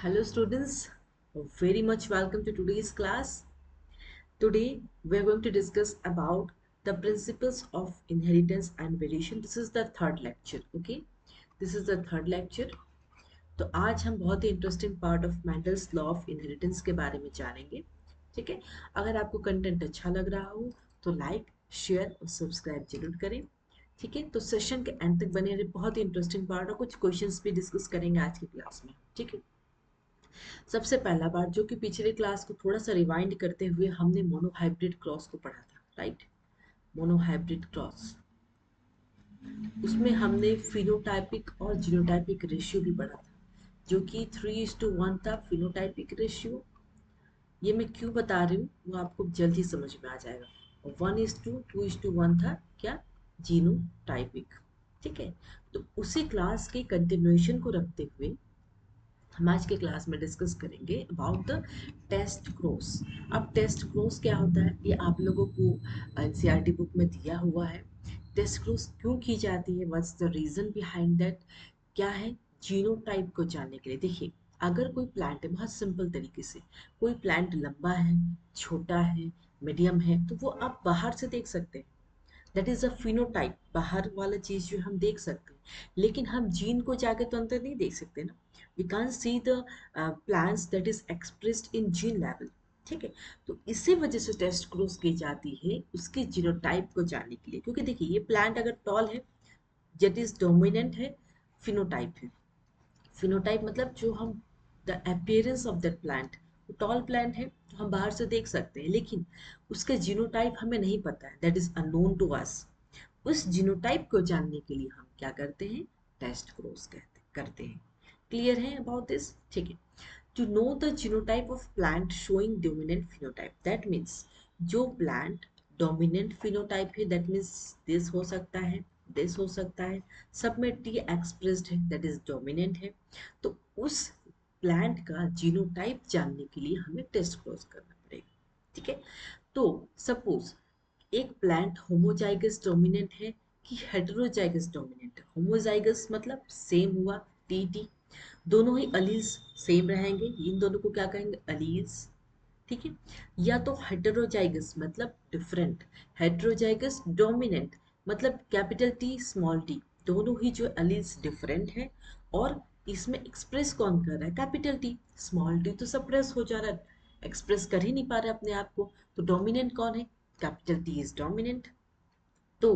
Hello students, very much welcome to today's class. Today we are going to discuss about the principles of inheritance and variation. This is the third lecture, okay? This is the third lecture. तो आज हम बहुत ही interesting part of Mendel's law of inheritance के बारे में जानेंगे, ठीक है? अगर आपको कंटेंट अच्छा लग रहा हो तो लाइक, शेयर और सब्सक्राइब जरूर करें, ठीक है? तो सेशन के एंड तक बने रहे, बहुत ही इंटरेस्टिंग पार्ट और कुछ क्वेश्चंस भी डिस्कस करेंगे आज की क्लास में, ठीक है? सबसे पहला बात जो कि पिछले क्लास को थोड़ा सा रिवाइंड करते हुए हमने मोनोहाइब्रिड क्रॉस को पढ़ा था, राइट? मोनोहाइब्रिड क्रॉस, उसमें हमने फिनोटाइपिक और जीनोटाइपिक रेशियो भी पढ़ा था, जो कि 3:1 था फिनोटाइपिक रेशियो। ये मैं क्यों बता रही हूँ वो आपको जल्द ही समझ में आ जाएगा। और 1:2:1 था क्या, जीनोटाइपिक, ठीक है? तो उसी क्लास के कंटिन्यूएशन को रखते हुए हम आज के क्लास में डिस्कस करेंगे अबाउट द टेस्ट क्रॉस। अब टेस्ट क्रॉस क्या होता है ये आप लोगों को एनसीईआरटी बुक में दिया हुआ है। टेस्ट क्रॉस क्यों की जाती है, what's the reason behind that, क्या है? जीनोटाइप को जानने के लिए। देखिए, अगर कोई प्लांट है, बहुत सिंपल तरीके से, कोई प्लांट लंबा है, छोटा है, मीडियम है, तो वो आप बाहर से देख सकते हैं, दैट इज अ फिनोटाइप, बाहर वाला चीज जो हम देख सकते हैं, लेकिन हम जीन को जाके तो अंदर नहीं देख सकते ना। We can't see the plants that is expressed in gene level, ठीक है? तो इसी वजह से टेस्ट क्रॉस की जाती है उसके जीनोटाइप को जानने के लिए, क्योंकि देखिए ये प्लांट अगर टॉल है, दैट इज डोमिनेंट है, फिनोटाइप है। फिनोटाइप मतलब जो हम, the appearance of that plant, tall plant है तो हम बाहर से देख सकते हैं, लेकिन उसके जीनोटाइप हमें नहीं पता है, that is unknown to us. उस जीनोटाइप को जानने के लिए हम क्या करते हैं? टेस्ट क्रॉस करते हैं। क्लियर है अबाउट दिस? ठीक है। To know the genotype of plant showing dominant phenotype, that means जो प्लांट डोमिनेंट फिनोटाइप है, दैट मीन्स दिस हो सकता है, दिस हो सकता है, सब में टी एक्सप्रेस्ड है, दैट इज डोमिनेंट है। तो उस प्लांट का जीनोटाइप जानने के लिए हमें टेस्ट क्रॉस करना पड़ेगा, ठीक है? तो सपोज एक प्लांट होमोजाइगस डोमिनेंट है कि हेटेरोजाइगस डोमिनेंट है। होमोजाइगस मतलब सेम हुआ, टी टी, दोनों ही अलील्स सेम रहेंगे, इन दोनों को क्या कहेंगे? अलील्स, ठीक है? या तो हेटेरोजाइगस मतलब डिफरेंट, हेटेरोजाइगस डोमिनेंट मतलब कैपिटल टी स्मॉल टी, दोनों ही जो अलील्स डिफरेंट है, और इसमें एक्सप्रेस कौन कर रहा है? Capital T. स्मॉल टी तो सप्रेस हो जा रहा है, एक्सप्रेस कर ही नहीं पा रहा अपने आप को, तो डोमिनेंट कौन है? Capital T is dominant. तो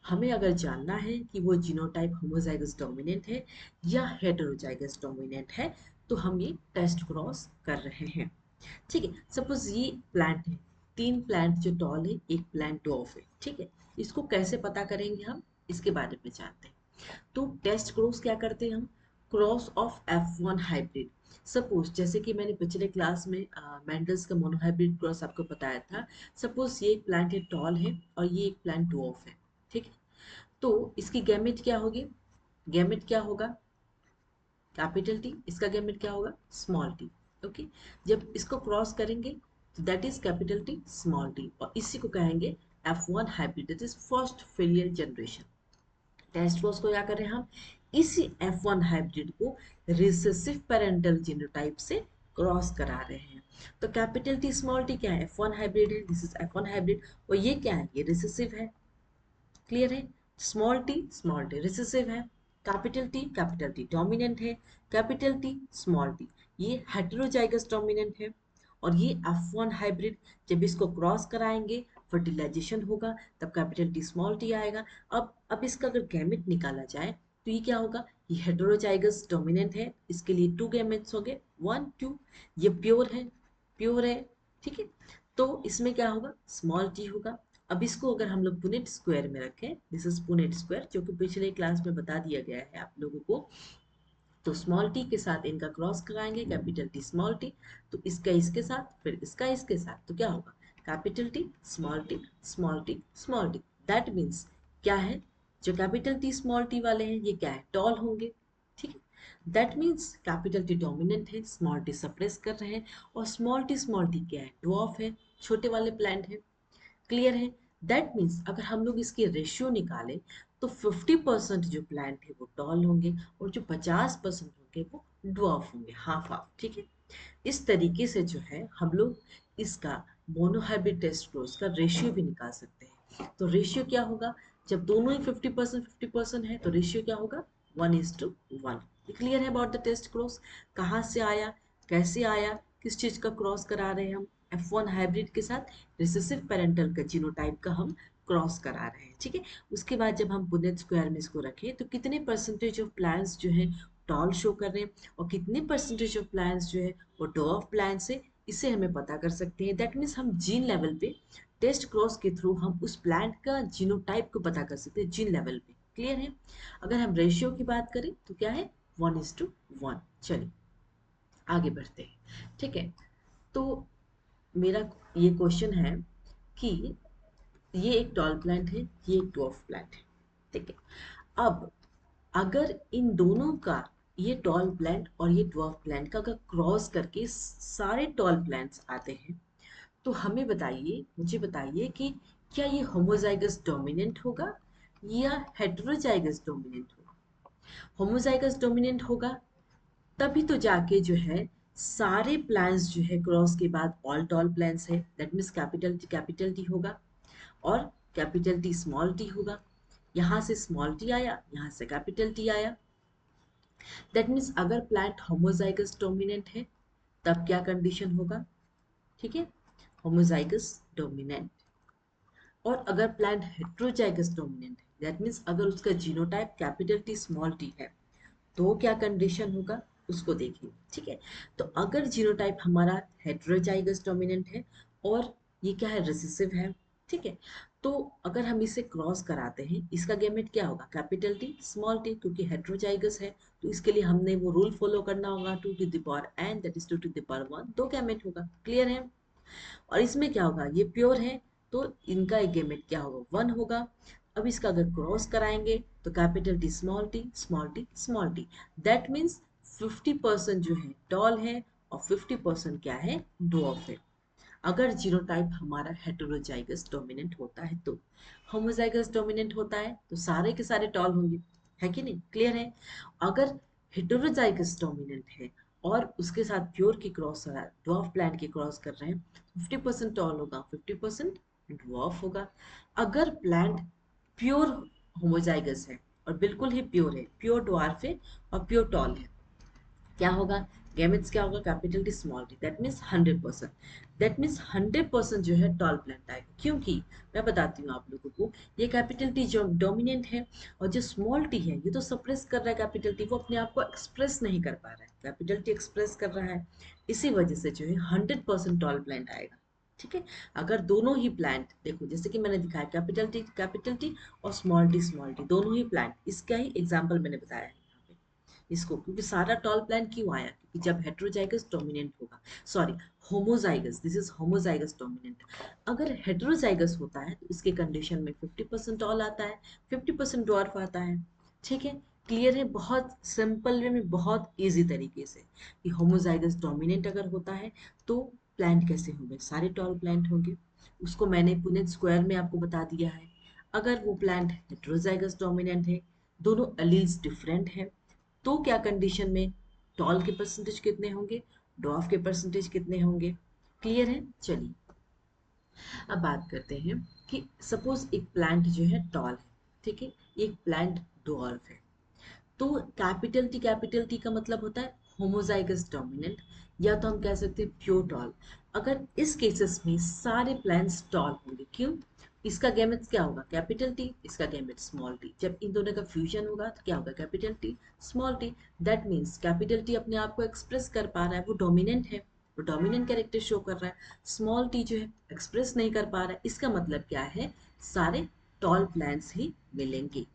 हमें अगर जानना है कि वो जीनोटाइप होमोजाइगस डोमिनेंट है या हेटेरोजाइगस डोमिनेंट है, तो हम ये टेस्ट क्रॉस कर रहे हैं, ठीक है? सपोज ये प्लांट है, तीन प्लांट जो टॉल है, एक प्लांट डॉफ है, ठीक है? इसको कैसे पता करेंगे हम, इसके बारे में जानते हैं। तो टेस्ट क्रॉस क्या करते हैं हम? Cross of F1 hybrid. Suppose जैसे कि मैंने पिछले क्लास में मेंडल्स का मोनोहाइब्रिड क्रॉस आपको बताया था। सपोज ये एक प्लांट है टॉल है और ये एक प्लांट डॉफ है, ठीक है? तो इसकी गैमेट क्या होगी? गैमेट क्या होगा? Capital T. इसका गैमेट क्या होगा? Small T, okay? जब इसको क्रॉस करेंगे तो that is capital T small T, और इसी को कहेंगे F1 hybrid, that is first filial generation. Test cross को क्या कर रहे हैं हम? इसी F1 हाइब्रिड को रिसेसिव पेरेंटल जीनोटाइप से क्रॉस करा रहे हैं। तो कैपिटल टी स्मॉल टी क्या है? F1 हाइब्रिड है, दिस इज F1 हाइब्रिड, और ये क्या है? ये रिसेसिव है। क्लियर है? स्मॉल टी रिसेसिव है, कैपिटल टी डोमिनेंट है, कैपिटल टी स्मॉल टी ये हेटेरोजाइगस डोमिनेंट है, और ये F1 हाइब्रिड। जब इसको क्रॉस कराएंगे, फर्टिलाइजेशन होगा, तब कैपिटल टी स्मॉल टी आएगा। अब इसका अगर गैमेट निकाला जाए तो ये क्या होगा? ये हेटेरोजाइगस डोमिनेंट है, इसके लिए टू गैमेट्स हो गए, 1 2। ये प्योर है, ठीक है? तो इसमें क्या होगा? स्मॉल टी होगा। अब इसको अगर हम लोग पुनेट स्क्वायर में रखें, दिस इज पुनेट स्क्वायर, जो कि पिछले क्लास में बता दिया गया है आप लोगों को, तो स्मॉल टी के साथ इनका क्रॉस कराएंगे, कैपिटल टी स्मॉल टी, तो इसका इसके साथ, फिर इसका इसके साथ, तो क्या होगा? Capital T small T small T small T. That means क्या है? जो कैपिटल टी स्मॉल टी वाले हैं ये क्या है? टॉल होंगे, ठीक है? That means capital T dominant है, स्मॉल टी सप्रेस कर रहे हैं, और स्मॉल टी क्या है? ड्वार्फ है, छोटे वाले प्लांट है। क्लियर है? दैट मीन्स अगर हम लोग इसकी रेशियो निकालें तो 50% जो प्लांट है वो टॉल होंगे और जो 50% होंगे वो ड्वार्फ होंगे, हाफ हाफ, ठीक है। इस तरीके से जो है हम लोग इसका मोनोहाइब्रिड टेस्ट क्रोस का रेशियो भी निकाल सकते हैं। तो रेशियो क्या होगा, जब दोनों ही 50% है तो रेशियो क्या होगा, 1:1। क्लियर है अबाउट द टेस्ट क्रॉस, कहाँ से आया, कैसे आया, किस चीज का क्रॉस करा रहे हैं हम, F1 हाइब्रिड के साथ रिसेसिव पेरेंटल का जीनोटाइप का हम क्रॉस करा रहे हैं, ठीक है। उसके बाद जब हम पुनेट स्क्वायर में इसको रखें तो कितने परसेंटेज ऑफ प्लांट्स जो है टॉल शो कर रहे हैं और कितने परसेंटेज ऑफ प्लांट्स जो है वो डॉर्फ प्लांट्स है, इसे हमें पता कर सकते हैं। दैट मीन्स हम जीन लेवल पे टेस्ट क्रॉस के थ्रू हम उस प्लांट का जीनोटाइप को पता कर सकते हैं जीन लेवल पे। क्लियर है। अगर हम रेशियो की बात करें तो क्या है, 1:1। चलिए आगे बढ़ते हैं, ठीक है। तो मेरा ये क्वेश्चन है कि ये एक टॉल प्लांट है, ये एक डॉर्फ प्लांट है, ठीक है। अब अगर इन दोनों का, ये टॉल प्लांट और ये ड्वार्फ प्लांट का अगर क्रॉस करके सारे टॉल प्लांट्स आते हैं तो हमें बताइए, मुझे बताइए कि क्या ये होमोजाइगस डोमिनेंट होगा या हेटेरोजाइगस डोमिनेंट होगा। होमोजाइगस डोमिनेंट होगा तभी तो जाके जो है सारे प्लांट्स जो है क्रॉस के बाद ऑल टॉल प्लांट्स है, दैट मीन्स कैपिटल टी होगा और कैपिटल टी स्मॉल टी होगा। यहाँ से स्मॉल टी आया, यहाँ से कैपिटल टी आया। दैट मीन्स अगर प्लांट होमोजाइगस डोमिनेंट है तब क्या कंडीशन होगा, ठीक है, होमोजाइगस डोमिनेंट। और अगर प्लांट हेट्रोजाइगस डोमिनेंट है, दैट मीन्स अगर उसका genotype capital T small T है तो क्या कंडीशन होगा, उसको देखिए, ठीक है। तो अगर जीनोटाइप हमारा हेट्रोजाइगस डोमिनेंट है और ये क्या है, रिसेसिव है, ठीक है। तो अगर हम इसे क्रॉस कराते हैं इसका गैमेट क्या होगा, कैपिटल टी स्मॉल टी, क्योंकि हेट्रोजाइगस है तो इसके लिए हमने वो रूल फॉलो करना होगा, 2 to the power n that is 2 to the power 1, दो गैमेट होगा। क्लियर है। और इसमें क्या होगा, ये प्योर है तो इनका एक गैमेट क्या होगा, 1 होगा। अब इसका अगर क्रॉस कराएंगे तो capital T small T small T small T, that means 50% जो है टॉल है और 50% क्या है, ड्वार्फ है। अगर जीनोटाइप हमारा हेटेरोजाइगस डोमिनेंट होता है तो, होमोजाइगस डोमिनेंट होता है तो सारे के सारे टॉल होंगे, है कि नहीं। क्लियर है। अगर हेटेरोजाइगस डोमिनेंट है और उसके साथ प्योर की क्रॉस ड्वार्फ प्लांट की क्रॉस कर रहे हैं, 50% टॉल होगा, 50% ड्वार्फ होगा। अगर प्लांट प्योर होमोजाइगस है और बिल्कुल ही प्योर है, प्योर ड्वार्फ है और प्योर टॉल है, क्या होगा, गैमेट्स क्या होगा, capital T small T, that means 100%। That means 100% जो है टॉल प्लांट आएगा, क्योंकि मैं बताती हूँ आप लोगों को, ये कैपिटल टी जो डोमिनेंट है और जो स्मॉल टी है ये तो सप्रेस कर रहा है कैपिटल टी, वो अपने आप को एक्सप्रेस नहीं कर पा रहा है, कैपिटल टी एक्सप्रेस कर रहा है। इसी वजह से जो है 100% टॉल प्लांट आएगा, ठीक है। अगर दोनों ही प्लांट देखो, जैसे कि मैंने दिखाया कैपिटल टी और स्मॉल टी दोनों ही प्लांट, इसका ही एग्जाम्पल मैंने बताया है यहाँ पे इसको, क्योंकि सारा टॉल प्लांट क्यों आया, क्योंकि जब हेट्रोजाइगस डोमिनेंट होगा, sorry homozygous, this is homozygous dominant. अगर हेट्रोजाइगस होता है तो इसके कंडीशन में 50% टॉल आता है, 50% ड्वार्फ आता है, ठीक है। क्लियर है, बहुत सिंपल वे में, बहुत इजी तरीके से कि होमोजाइगस डोमिनेंट अगर होता है तो प्लांट कैसे होंगे, सारे टॉल प्लांट होंगे। उसको मैंने पुनेट स्क्वायर में आपको बता दिया है। अगर वो प्लांट हेट्रोजाइगस डोमिनेंट है, दोनों एलील्स डिफरेंट है, तो क्या कंडीशन में टॉल के परसेंटेज कितने होंगे, डॉफ के परसेंटेज कितने होंगे। क्लियर है। चलिए अब बात करते हैं कि सपोज एक प्लांट जो है टॉल है, ठीक है, एक प्लांट डॉर्फ है, तो कैपिटल टी का मतलब होता है होमोजाइगस डोमिनेंट, या तो हम कह सकते हैं प्योर टॉल। अगर इस केसेस में सारे प्लांट्स टॉल होंगे, क्यों, इसका गैमेट्स क्या होगा, कैपिटल टी, इसका गैमेट स्मॉल टी, जब इन दोनों का फ्यूजन होगा तो क्या होगा, capital T small T. That means capital T अपने आप को एक्सप्रेस कर पा रहा है, वो डोमिनेंट है, वो डोमिनेंट कैरेक्टर शो कर रहा है। स्मॉल टी जो है एक्सप्रेस नहीं कर पा रहा है, इसका मतलब क्या है, सारे टॉल प्लांट्स ही मिलेंगे।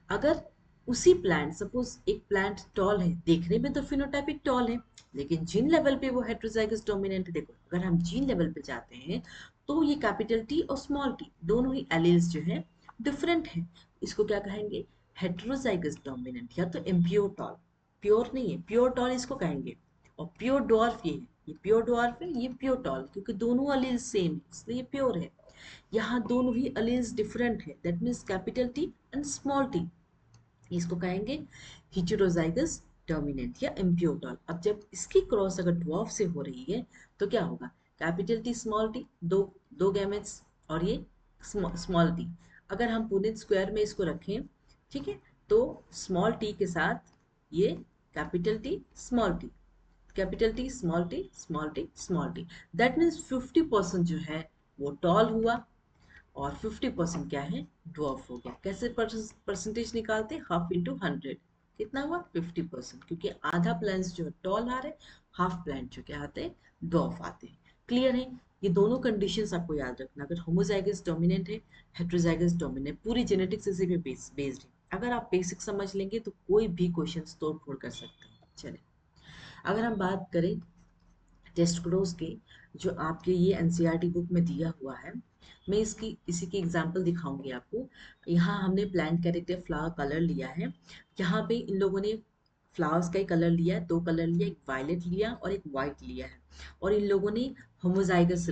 अगर उसी प्लांट, सपोज एक प्लांट टॉल है, देखने में तो फिनोटाइपिक टॉल है, लेकिन जीन लेवल पे वो हेट्रोजाइगस डोमिनेंट है। देखो अगर हम जीन लेवल पे जाते हैं तो ये कैपिटल टी और स्मॉल टी दोनों ही एलील्स जो है डिफरेंट है, इसको क्या कहेंगे, हेट्रोजाइगस डोमिनेंट या तो इम्प्योर टॉल। प्योर नहीं है, प्योर टॉल इसको कहेंगे। और प्योर डॉर्फ ये है, ये प्योर डॉर्फ है, ये प्योर टॉल, क्योंकि दोनों एलील्स सेम है इसलिए ये प्योर है। यहाँ दोनों ही अलील्स डिफरेंट है, that means capital T and small T, इसको कहेंगे हेटेरोजाइगस डोमिनेंट या इम्प्योर। अब जब इसकी क्रॉस अगर ड्वार्फ से हो रही है तो क्या होगा, कैपिटल टी स्मॉल टी, दो दो गैमेट्स, और ये स्मॉल टी। अगर हम पुनेट स्क्वायर में इसको रखें, ठीक है, तो स्मॉल टी के साथ ये capital T small T, capital T small T small T small T, that means 50% जो है वो टॉल हुआ और 50% क्या है, ड्वार्फ हो गया। कैसे परसेंटेज निकालते, हाफ इंटू 100, कितना हुआ 50%, क्योंकि आधा प्लांट्स जो टॉल आ रहे, हाफ प्लांट जो क्या आते हैं, ड्वार्फ आते हैं। क्लियर है, ये दोनों कंडीशंस आपको याद रखना। अगर होमोजाइगस डोमिनेंट है, हेटेरोजाइगस डोमिनेंट, पूरी जेनेटिक्स इसी पे बेस्ड है। अगर आप बेसिक समझ लेंगे तो कोई भी क्वेश्चन तोड़ फोड़ कर सकते हैं। चलिए, अगर हम बात करें टेस्ट क्रोज के, जो आपके ये एनसीईआरटी बुक में दिया हुआ है, मैं इसकी इसी की एग्जांपल दिखाऊंगी आपको। यहाँ हमने प्लांट कैरेक्टर फ्लावर कलर लिया है, यहाँ पे इन लोगों ने फ्लावर्स का ही कलर लिया है, दो कलर लिया, एक वायलेट लिया और एक वाइट लिया है, और इन लोगों ने होमोजाइगस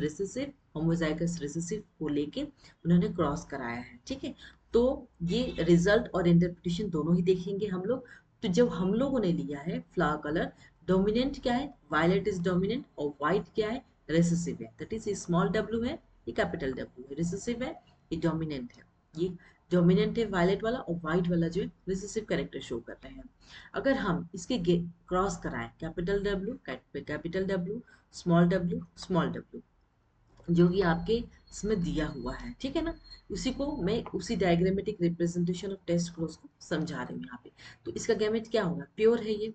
रिसेसिव को लेके उन्होंने क्रॉस कराया है, ठीक है। तो ये रिजल्ट और इंटरप्रिटेशन दोनों ही देखेंगे हम लोग। तो जब हम लोगों ने लिया है फ्लावर कलर, डोमिनेंट क्या है, वायलेट इज डोमिनेंट, और वाइट क्या है, रिसेसिव है, दैट इज स्मॉल डब्ल्यू है, ये कैपिटल डब्ल्यू है, रिसेसिव है, ये डोमिनेंट है। ये डोमिनेंट है वायलेट वाला, और वाइट वाला जो है रिसेसिव कैरेक्टर शो कर रहे हैं। अगर हम इसके क्रॉस कराएं, capital W capital W, small W, जो कि आपके इसमें दिया हुआ है, ठीक है ना। उसी को मैं उसी diagrammatic representation of test cross को समझा रही हूँ यहाँ पे। तो इसका गैमेट क्या होगा, प्योर है, ये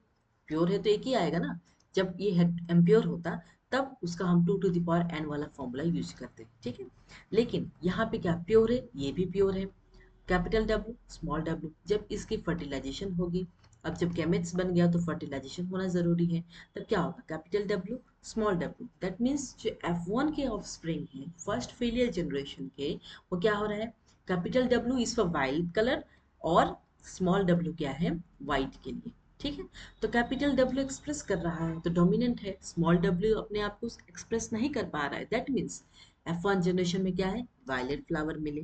प्योर है तो एक ही आएगा ना। जब ये एम्प्योर होता तब उसका हम 2 to the power n वाला फॉर्मूला यूज करते हैं, ठीक है। लेकिन यहाँ पे क्या प्योर है, ये भी प्योर है, कैपिटल डब्ल्यू स्मॉल डब्ल्यू। जब इसकी फर्टिलाइजेशन होगी, अब जब गैमेट्स बन गया तो फर्टिलाइजेशन होना जरूरी है, तब क्या होगा, capital W small W. That means जो F1 के ऑफ स्प्रिंग है फर्स्ट फेलियर जनरेशन के, वो क्या हो रहा है, capital W is for white colour, और स्मॉल डब्ल्यू क्या है, वाइट के लिए, ठीक है। तो कैपिटल डब्ल्यू एक्सप्रेस कर रहा है तो डोमिनेंट है, स्मॉल डब्ल्यू अपने आप को एक्सप्रेस नहीं कर पा रहा है, दैट मीन्स F1 जनरेशन में क्या है, वायलेट फ्लावर मिले,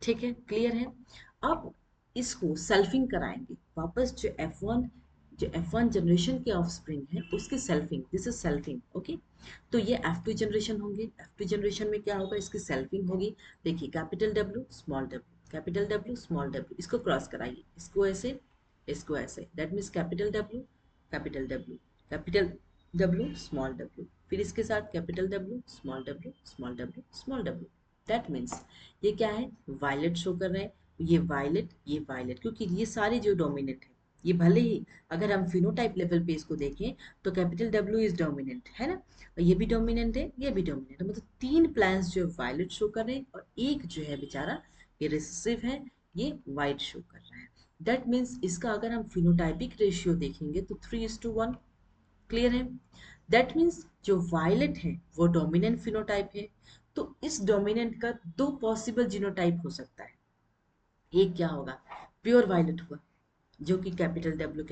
ठीक है। क्लियर है। अब इसको सेल्फिंग कराएंगे वापस, जो F1 जनरेशन के ऑफस्प्रिंग है उसकी selfing, this is selfing, okay. तो ये F2 जनरेशन होंगे, F2 जनरेशन में क्या होगा, इसकी सेल्फिंग होगी। देखिए capital W small W, capital W small W, इसको क्रॉस कराइए, इसको ऐसे, that means capital W capital W small W, फिर इसके साथ capital W small W small W small W. That means ये क्या है, वायलेट शो कर रहे हैं, ये वायलेट, क्योंकि ये सारे जो डोमिनेंट है, ये भले ही अगर हम फिनोटाइप लेवल पे इसको देखें तो कैपिटल डब्ल्यू इज डोमिनेंट है ना, और ये भी डोमिनेंट है, ये भी डोमिनेंट है, मतलब तीन प्लान्स जो वायलेट शो कर रहे हैं और एक जो है बेचारा ये रिसेसिव है, ये वाइट शो कर रहा है। दैट मीन्स इसका अगर हम फिनोटाइपिक रेशियो देखेंगे तो 3:1। क्लियर है। दैट मीन्स जो वायलेट है वो डोमिनेंट फिनोटाइप है, तो इस डोमिनेंट का दो पॉसिबल जीनोटाइप हो सकता है। एक क्या होगा, प्योर वायलेट हुआ, जो कि कैपिटल डब्ल्यू,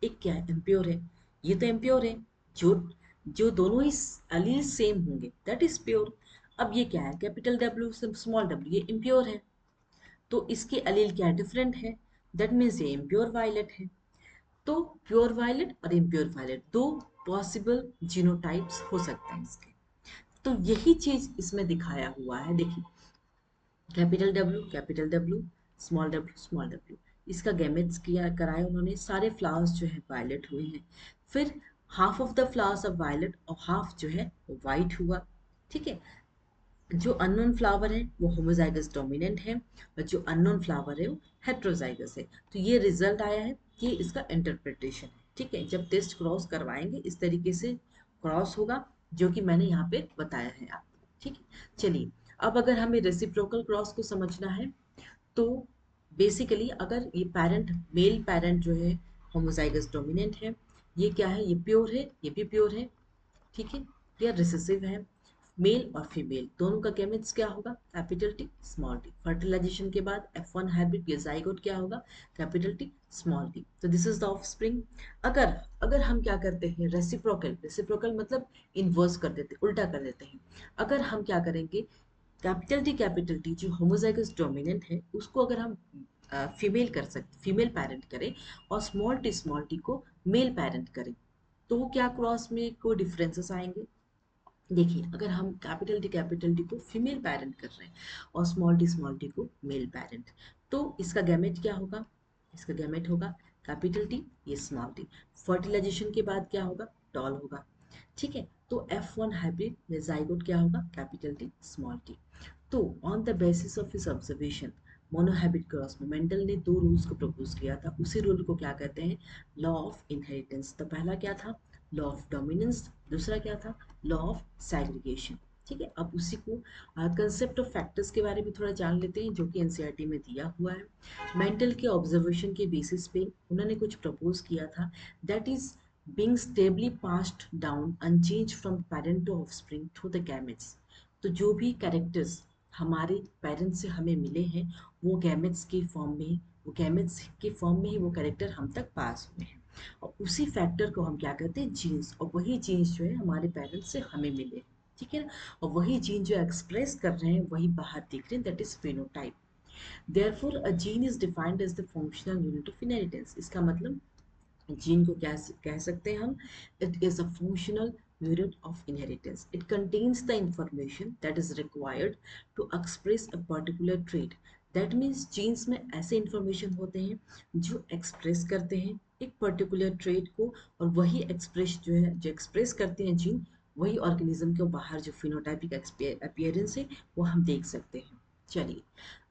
एक क्या है, इम्प्योर है, ये तो इम्प्योर है, जो जो दोनों ही अलील सेम होंगे दैट इज प्योर। अब ये क्या है, कैपिटल डब्ल्यू स्मॉल डब्ल्यू, ये इम्प्योर है, तो इसके अलील क्या डिफरेंट है, दैट मीन्स ये इम्प्योर वायलेट है। तो प्योर वायलेट और इम्प्योर वायलेट दो पॉसिबल जीनोटाइप्स हो सकते हैं इसके। तो यही चीज इसमें दिखाया हुआ है, देखिए कैपिटल डब्ल्यू स्मॉल डब्ल्यू, इसका गैमेट्स किया कराया उन्होंने, सारे फ्लावर्स जो है वायलेट हुए हैं, फिर half of the flowers of violet और हाफ जो है वो वाइट हुआ, ठीक है। जो अननोन फ्लावर है वो होमोजाइगस डोमिनेंट है, और जो अननोन फ्लावर है वो हेट्रोजाइगस है। तो ये रिजल्ट आया है, ये इसका इंटरप्रिटेशन है, ठीक है। जब टेस्ट क्रॉस करवाएंगे इस तरीके से क्रॉस होगा, जो कि मैंने यहाँ पे बताया है आपको, ठीक है। चलिए, अब अगर हमें रेसिप्रोकल क्रॉस को समझना है तो बेसिकली अगर ये पेरेंट, मेल पेरेंट जो है होमोजाइगस डोमिनेंट है, ये क्या है, ये प्योर है, ये भी प्योर है, ठीक है, ये रिसेसिव है। मेल और फीमेल दोनों का गैमेट्स क्या होगा, capital T small T. Fertilization के बाद F1 हाइब्रिड या जाइगोट क्या होगा, कैपिटल टी स्मॉल टी। तो दिस इज द ऑफस्प्रिंग। अगर अगर हम क्या करते हैं, रेसिप्रोकल, रेसिप्रोकल मतलब इन्वर्स कर देते, उल्टा कर देते हैं। अगर हम क्या करेंगे, कैपिटल टी जो होमोजाइगस डोमिनेंट है उसको अगर हम फीमेल कर सकते, फीमेल पेरेंट करें और स्मॉल टी को मेल पेरेंट करें, तो क्या क्रॉस में कोई डिफरेंसेस आएंगे। देखिए, अगर हम कैपिटल टी को फीमेल पेरेंट कर रहे हैं और स्मॉल टी को मेल पेरेंट, तो इसका गैमेट क्या होगा, इसका गैमेट होगा कैपिटल टी ये स्मॉल टी। फर्टिलाइजेशन के बाद क्या होगा, टॉल होगा। ठीक है, तो F1 हाइब्रिड या जाइगोट क्या होगा, कैपिटल टी स्मॉल टी। तो on the basis of his observation monohybrid cross में मेंडल ने दो रूल्स को प्रपोज किया था। उसी रूल को क्या कहते हैं, लॉ ऑफ इनहेरिटेंस। तो पहला क्या था, लॉ ऑफ डोमिनेंस, दूसरा क्या था, लॉ ऑफ सेग्रीगेशन। ठीक है, अब उसी को कंसेप्ट ऑफ फैक्टर्स के बारे में थोड़ा जान लेते हैं जो कि एनसीईआरटी में दिया हुआ है। मेंटल के ऑब्जर्वेशन के बेसिस पे उन्होंने कुछ प्रपोज किया था, that is being stably passed down unchanged from parent to offspring through the gametes। तो जो भी कैरेक्टर्स हमारे पेरेंट्स से हमें मिले हैं वो गैमेट्स के फॉर्म में, वो गैमेट्स के फॉर्म में ही वो कैरेक्टर हम तक पास हुए हैं। और उसी फैक्टर को हम क्या कहते हैं, जीन्स। और वही जीन्स जो है हमारे पेरेंट्स से हमें मिले हैं। ठीक है ना, और वही जीन जो एक्सप्रेस कर रहे हैं वही बाहर दिख रहे हैं, that is phenotype. Therefore a gene is defined as the functional unit of inheritance. इसका मतलब जीन को क्या कह सकते हैं हम, it is a functional unit of inheritance. It contains the information that is required to express a particular trait. That means genes में ऐसे इंफॉर्मेशन होते हैं जो एक्सप्रेस करते हैं एक पर्टिकुलर ट्रेट को, और वही एक्सप्रेस जो है, जो एक्सप्रेस करते हैं जीन, वही ऑर्गेनिज्म के बाहर जो फिनोटाइपिक अपीयरेंस है वो हम देख सकते हैं। चलिए,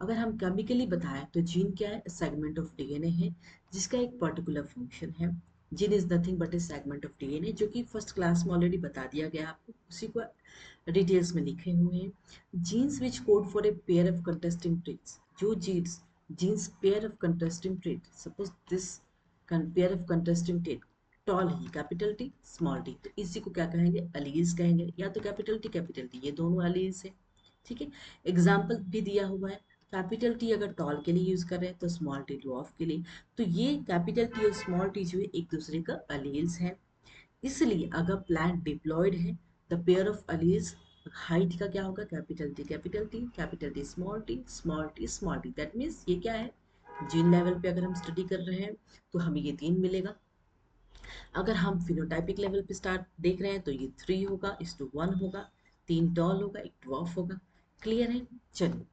अगर हम केमिकली बताएं तो जीन क्या है, सेगमेंट ऑफ डीएनए है जिसका एक पर्टिकुलर फंक्शन है। Gene is nothing but A segment of DNA, जो कि फर्स्ट क्लास में ऑलरेडी बता दिया गया आपको, उसी को डिटेल्स में लिखे हुए हैं। Genes which code for a pair of contesting traits, जो genes genes pair of contesting trait, suppose this pair of contesting trait tall ही, कैपिटल टी स्मॉल टी, तो इसी को क्या कहेंगे, अलील्स कहेंगे, या तो कैपिटल टी ये दोनों अलील्स है। ठीक है, एग्जाम्पल भी दिया हुआ है, कैपिटल टी अगर टॉल के लिए यूज कर रहे हैं तो स्मॉल टी ड्वार्फ के लिए। तो ये कैपिटल टी और स्मॉल टी जो है एक दूसरे का अलील्स है। इसलिए अगर प्लांट डिप्लॉयड है, the pair of alleles height का क्या होगा, capital T small T. That means ये क्या है, जीन लेवल पे अगर हम स्टडी कर रहे हैं तो हमें ये 3 मिलेगा। अगर हम फिनोटाइपिक लेवल पे स्टार्ट देख रहे हैं तो ये 3 होगा, इस टू 1 होगा, 3 टॉल होगा, एक ड्वार्फ होगा। क्लियर है। चलिए,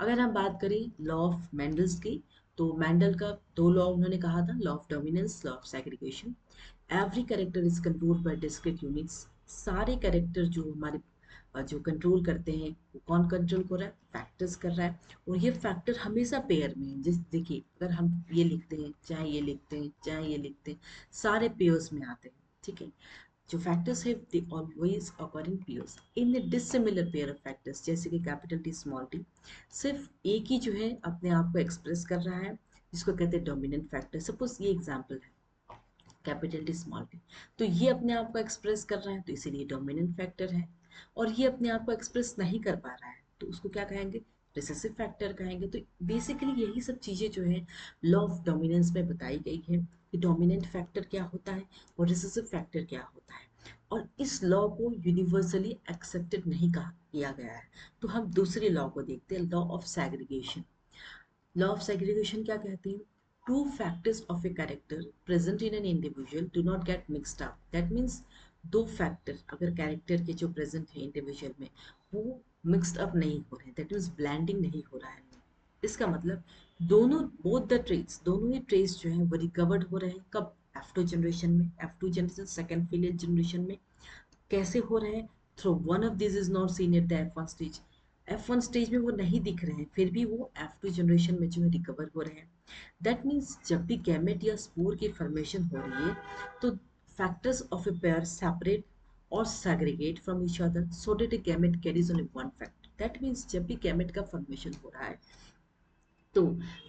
अगर हम बात करें लॉ ऑफ मैंडल्स की, तो मैंडल का दो लॉ उन्होंने कहा था, law of dominance, law of segregation. Every character is controlled by discrete units. सारे कैरेक्टर जो हमारे जो कंट्रोल करते हैं वो कौन कंट्रोल कर रहा है, फैक्टर्स कर रहा है। और ये फैक्टर हमेशा पेयर में है। जैसे देखिए, अगर हम ये लिखते हैं, चाहे ये लिखते हैं, चाहे ये लिखते हैं, सारे पेयर्स में आते हैं। ठीक है, जो फैक्टर्स है they always occur in pairs. In dissimilar pair of factors, जैसे कि कैपिटल टी स्मॉल टी सिर्फ एक ही जो है अपने आप को एक्सप्रेस कर रहा है, जिसको कहते हैं डोमिनेंट फैक्टर। सपोज ये एग्जांपल है, कैपिटल टी स्मॉल टी, तो ये अपने आप को एक्सप्रेस कर रहा है तो इसीलिए डोमिनेंट फैक्टर है। और ये अपने आप को एक्सप्रेस नहीं कर पा रहा है तो उसको क्या कहेंगे, रिसेसिव फैक्टर कहेंगे। तो बेसिकली यही सब चीजें जो है लॉ ऑफ डोमिनेंस में बताई गई है कि डोमिनेंट फैक्टर क्या होता है और रिसेसिव फैक्टर क्या होता है। और इस लॉ को यूनिवर्सली एक्सेप्टेड नहीं कहा किया गया है। तो हम दूसरे लॉ को देखते हैं, law of segregation. Law of segregation क्या कहते हैं, two factors of a character present in an individual do not get mixed up. That means दो फैक्टर अगर कैरेक्टर के जो प्रेजेंट है इंडिविजुअल में वो मिक्सड अप नहीं हो रहे, दैट मीन्स ब्लैंडिंग नहीं हो रहा है। इसका मतलब दोनों बोथ द ट्रेट्स, दोनों ही ट्रेट्स जो है वो रिकवर्ड हो रहे हैं, कब, F2 जनरेशन में, F2 generation second filial generation में। कैसे हो रहे हैं, through one of this is not seen at the F1 stage. F1 stage में वो नहीं दिख रहे हैं, फिर भी वो F2 जनरेशन में जो है रिकवर हो रहे हैं। दैट मीन्स जब भी गैमेट या स्पोर की फॉर्मेशन हो रही है तो factors of a pair separate और segregate from each other so that a gamete carries only one factor. That means जब भी गैमेट का फॉर्मेशन हो रहा है तो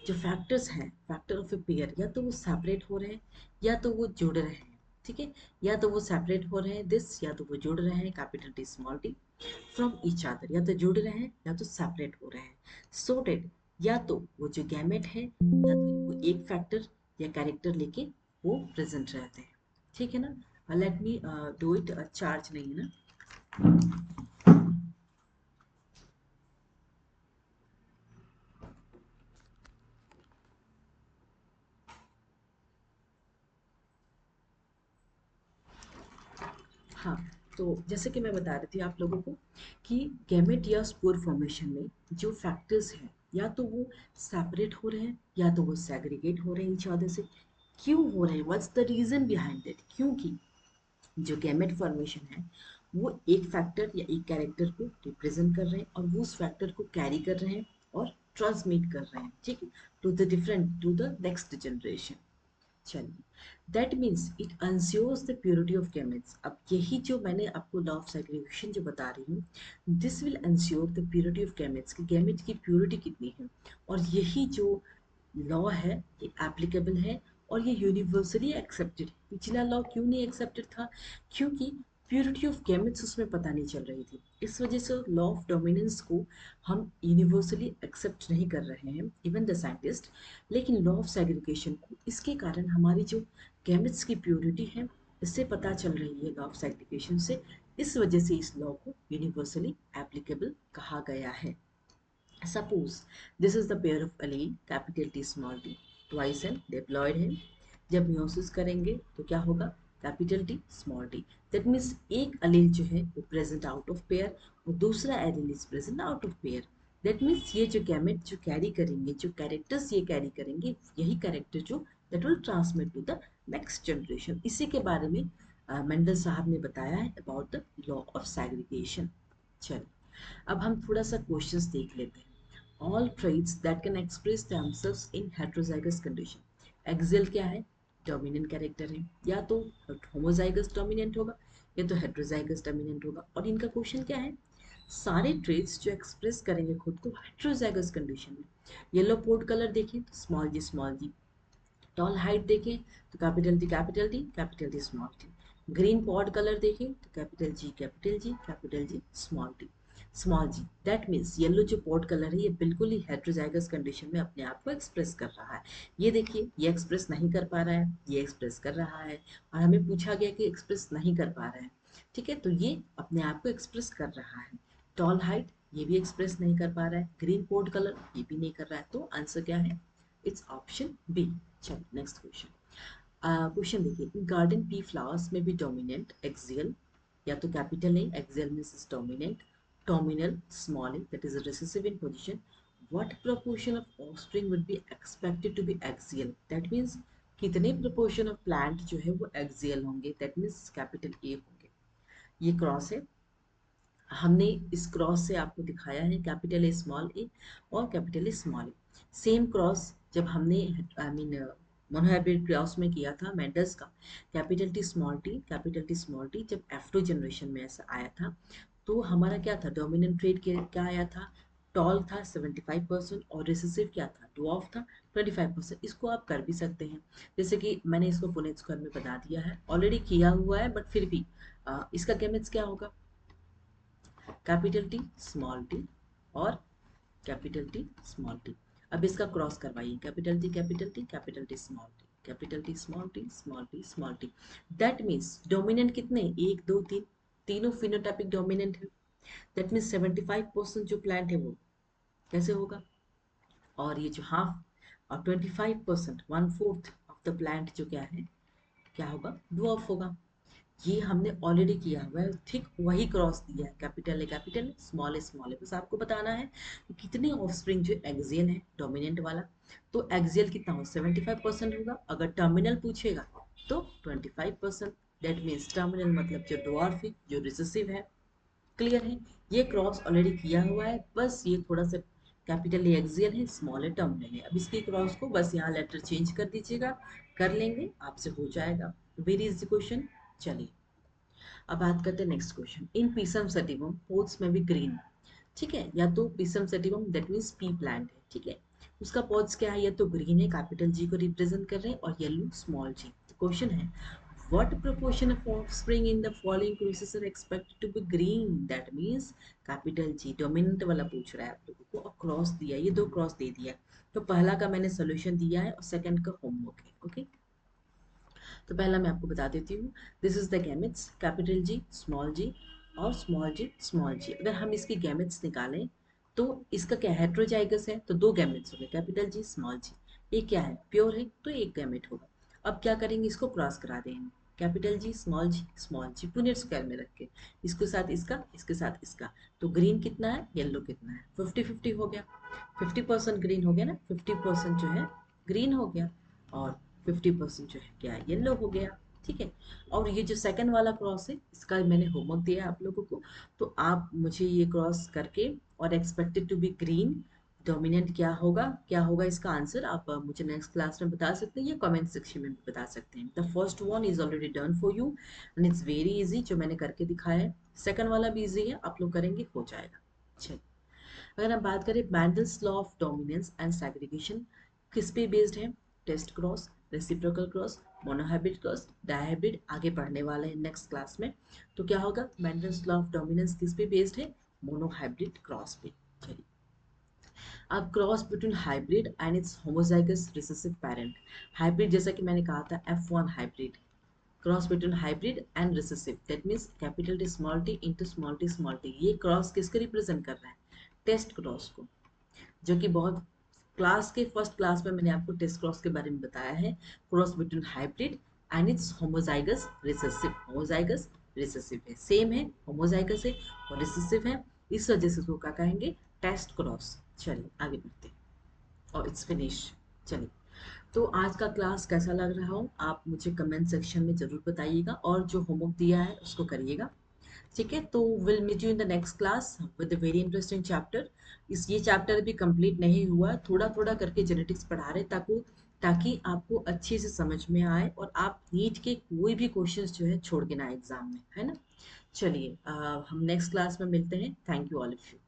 जो फैक्टर्स हैं, फैक्टर ऑफ ए पेयर, या तो वो सेपरेट हो रहे हैं या तो वो जुड़ रहे हैं। ठीक है, या तो वो सेपरेट हो रहे हैं दिस, या तो वो जुड़ रहे हैं capital T small T from each other, या तो जुड़ रहे हैं या तो सेपरेट हो रहे हैं। सॉर्टेड, या तो वो जो गैमेट है या तो वो एक फैक्टर या कैरेक्टर लेके वो प्रेजेंट रहते हैं। ठीक है ना, let me do it, charge नहीं है ना। हाँ, तो जैसे कि मैं बता रही थी आप लोगों को कि गैमेट या स्पोर फॉर्मेशन में जो फैक्टर्स हैं या तो वो सेपरेट हो रहे हैं या तो वो सेग्रीगेट हो रहे हैं ईच अदर से। क्यों हो रहे हैं, what's the reason behind it? क्योंकि जो गैमेट फॉर्मेशन है वो एक फैक्टर या एक कैरेक्टर को रिप्रेजेंट कर रहे हैं और वो उस फैक्टर को कैरी कर रहे हैं और ट्रांसमिट कर रहे हैं, ठीक है, टू द नेक्स्ट जनरेशन। चलिए, that means it ensures the purity of gametes. अब यही जो मैंने आपको लॉ ऑफ सेग्रीगेशन जो बता रही हूँ, this will ensure the purity of gametes कि गैमेट की प्योरिटी कितनी है। और यही जो लॉ है ये एप्लीकेबल है और ये यूनिवर्सली एक्सेप्टेड है। पिछला लॉ क्यों नहीं एक्सेप्टेड था? क्योंकि प्योरिटी ऑफ गैमेट्स उसमें पता नहीं चल रही थी, इस वजह से लॉ ऑफ डोमिनेंस को हम यूनिवर्सली एक्सेप्ट नहीं कर रहे हैं, इवन द साइंटिस्ट। लेकिन लॉ ऑफ सेग्रीगेशन को इसके कारण हमारी जो गैमेट्स की प्योरिटी है इससे पता चल रही है, लॉ ऑफ सेग्रीगेशन से। इस वजह से इस लॉ को यूनिवर्सली एप्लीकेबल कहा गया है। Suppose this is the pair of allele capital T small t twice and diploid है। जब म्यूसिस करेंगे तो क्या होगा? Capital T small T. That means एक अलील जो है वो प्रेजेंट आउट ऑफ पेयर और दूसरा allele is present out of pair. That means ये जो गैमेट जो कैरी करेंगे, जो कैरेक्टर्स ये कैरी करेंगे, यही कैरेक्टर जो that will transmit to the next generation. इसी के बारे में मेंडल साहब ने बताया है about the law of segregation. चलिए, अब हम थोड़ा सा क्वेश्चंस देख लेते हैं। All traits that can express themselves in heterozygous condition. Axial क्या है? डोमिनेंट कैरेक्टर है, या तो होमोजाइगस डोमिनेंट होगा या तो हेट्रोजाइगस डोमिनेंट होगा। और इनका क्वेश्चन क्या है? सारे ट्रेट्स जो एक्सप्रेस करेंगे खुद को हेट्रोजाइगस कंडीशन में। येलो पोर्ट कलर देखें तो small G small G, tall height देखें तो capital T capital T capital T small T, green pod colour देखें तो capital G capital G capital G small T small G. That means yellow जो pod colour है ये बिल्कुल ही heterozygous condition में अपने आप को एक्सप्रेस कर रहा है। ये देखिए, ये एक्सप्रेस नहीं कर पा रहा है, ये एक्सप्रेस कर रहा है, और हमें पूछा गया कि एक्सप्रेस नहीं कर पा रहा है। ठीक है, तो ये अपने आप को एक्सप्रेस कर रहा है। टॉल हाइट ये भी एक्सप्रेस नहीं कर पा रहा है, ग्रीन पॉड कलर ये भी नहीं कर रहा है, तो आंसर क्या है? It's option B. चलो नेक्स्ट क्वेश्चन। क्वेश्चन देखिए, गार्डन पी फ्लावर्स में भी डोमिनेंट एक्सियल, या तो capital A axial means is dominant, terminal small A that is recessive in position, what proportion of offspring would be expected to be axial? That means कितने proportion of plant जो है वो axial होंगे? That means capital A होंगे। ये cross है, हमने इस क्रॉस से आपको दिखाया है कैपिटल ए स्मॉल ए और capital A small A. Same cross जब हमने आई मीन मोनोहाइब्रिड क्रॉस में किया था मेंडल्स का, capital T small T capital T small T, जब F2 जनरेशन में ऐसा आया था तो हमारा क्या था? डोमिनेंट ट्रेड क्या आया था? टॉल था 75% और रिसेसिव क्या था? ड्वार्फ था 25%। इसको आप कर भी सकते हैं, जैसे कि मैंने इसको पुनेट स्क्वायर में बता दिया है, ऑलरेडी किया हुआ है, बट फिर भी इसका गैमेट्स क्या होगा? कैपिटल टी स्मॉल टी और कैपिटल टी स्मॉल टी। अब इसका क्रॉस करवाइए, capital T capital T capital T small T capital T small T small T small T. That means dominant कितने? एक दो तीन, तीनों फिनोटाइपिक डोमिनेंट है। दैट मीन्स 75% जो प्लांट है वो कैसे होगा? और ये जो हाफ और 25% one fourth of the plant जो क्या है, क्या होगा? ड्वार्फ होगा। ये हमने ऑलरेडी किया हुआ है, ठीक वही क्रॉस दिया है, कैपिटल ए स्मॉल ए। बस आपको बताना है कि कितने ऑफस्प्रिंग जो एक्सियल है डोमिनेंट वाला, तो एक्सियल कितना हो? 75% होगा। अगर टर्मिनल पूछेगा तो 25%। दैट मीन्स टर्मिनल मतलब जो ड्वार्फ है, जो रिसेसिव है। क्लियर है? ये क्रॉस ऑलरेडी किया हुआ है, बस ये थोड़ा सा कैपिटल ए एक्सियल है, स्मॉल ए टर्मिनल है। अब इसके क्रॉस को बस यहाँ लेटर चेंज कर दीजिएगा, कर लेंगे आपसे हो जाएगा। Very is the question. चलिए, अब बात करते हैं नेक्स्ट क्वेश्चन। इन पीसम सेटिवम पोट्स में भी ग्रीन, ठीक है, या तो Pisum sativum that means P plant है, ठीक है, उसका पॉट्स क्या है? या तो ग्रीन है, कैपिटल जी को रिप्रेजेंट कर रहे हैं, और येलो स्मॉल जी। तो क्वेश्चन है, what proportion of offspring in the following cruces are expected to be green? That means capital G dominant वाला पूछ रहा है आप लोगों को, और क्रॉस दिया, ये दो क्रॉस दे दिया। तो पहला का मैंने सोल्यूशन दिया है और सेकंड का होमवर्क है। ओके, तो पहला मैं आपको बता देती हूँ। This is the gametes, capital G small G और स्मॉल जी स्मॉल जी। अगर हम इसकी गैमेट्स निकालें तो इसका क्या हेट्रोजाइगस है, तो दो गैमेट्स हो गए, कैपिटल जी स्मॉल जी। ये क्या है, प्योर है, तो एक गैमेट होगा। अब क्या करेंगे, इसको क्रॉस करा देंगे, कैपिटल जी स्मॉल जी पुनेट स्क्वायर में रख के, इसके साथ इसका, इसके साथ इसका। तो ग्रीन कितना है, येलो कितना है, 50-50 हो गया। 50% ग्रीन हो गया ना, 50% जो है ग्रीन हो गया, और 50% जो है क्या है, येलो हो गया। ठीक है, और ये जो सेकंड वाला क्रॉस है, इसका मैंने होमवर्क दिया है आप लोगों को, तो आप मुझे ये क्रॉस करके, और expected to be green dominant क्या होगा इसका आंसर आप मुझे नेक्स्ट क्लास में बता सकते हैं या कमेंट सेक्शन में भी बता सकते हैं। The first one is already done for you and it's very easy, जो मैंने करके दिखाया है। सेकंड वाला भी इजी है, आप लोग करेंगे हो जाएगा। चलिए, अगर हम बात करें Mendel's law of dominance and segregation किस पे बेस्ड है, test cross, reciprocal cross, monohybrid cross, dihybrid, आगे पढ़ने वाले हैं नेक्स्ट क्लास में। तो क्या होगा, मैंडल्स लॉ ऑफ डोमिनेंस किस पे बेस्ड है, मोनोहाइब्रिड क्रॉस पे। चलिए, अब cross between hybrid and it's homozygous recessive parent. Hybrid जैसा कि मैंने कहा था F1 hybrid, cross between hybrid and recessive, that means capital T small T into small T. ये क्रॉस किसको रिप्रेजेंट कर रहा है, टेस्ट क्रॉस को, जो कि बहुत क्लास के फर्स्ट क्लास में मैंने आपको टेस्ट क्रॉस के बारे में बताया है। Cross between hybrid and it's homozygous recessive, homozygous recessive है, सेम है, होमोजाइगस है और रिसेसिव है, इस वजह से उसको क्या कहेंगे, टेस्ट क्रॉस। चलिए आगे बढ़ते हैं, और इट्स फिनिश। चलिए, तो आज का क्लास कैसा लग रहा हो आप मुझे कमेंट सेक्शन में ज़रूर बताइएगा, और जो होमवर्क दिया है उसको करिएगा। ठीक है, तो will meet you in the next class with a very interesting chapter. इस ये चैप्टर भी कंप्लीट नहीं हुआ, थोड़ा थोड़ा करके जेनेटिक्स पढ़ा रहे, ताकि आपको अच्छे से समझ में आए और आप नीट के कोई भी क्वेश्चंस जो है छोड़ के ना एग्जाम में, है ना। चलिए हम नेक्स्ट क्लास में मिलते हैं। Thank you all of you.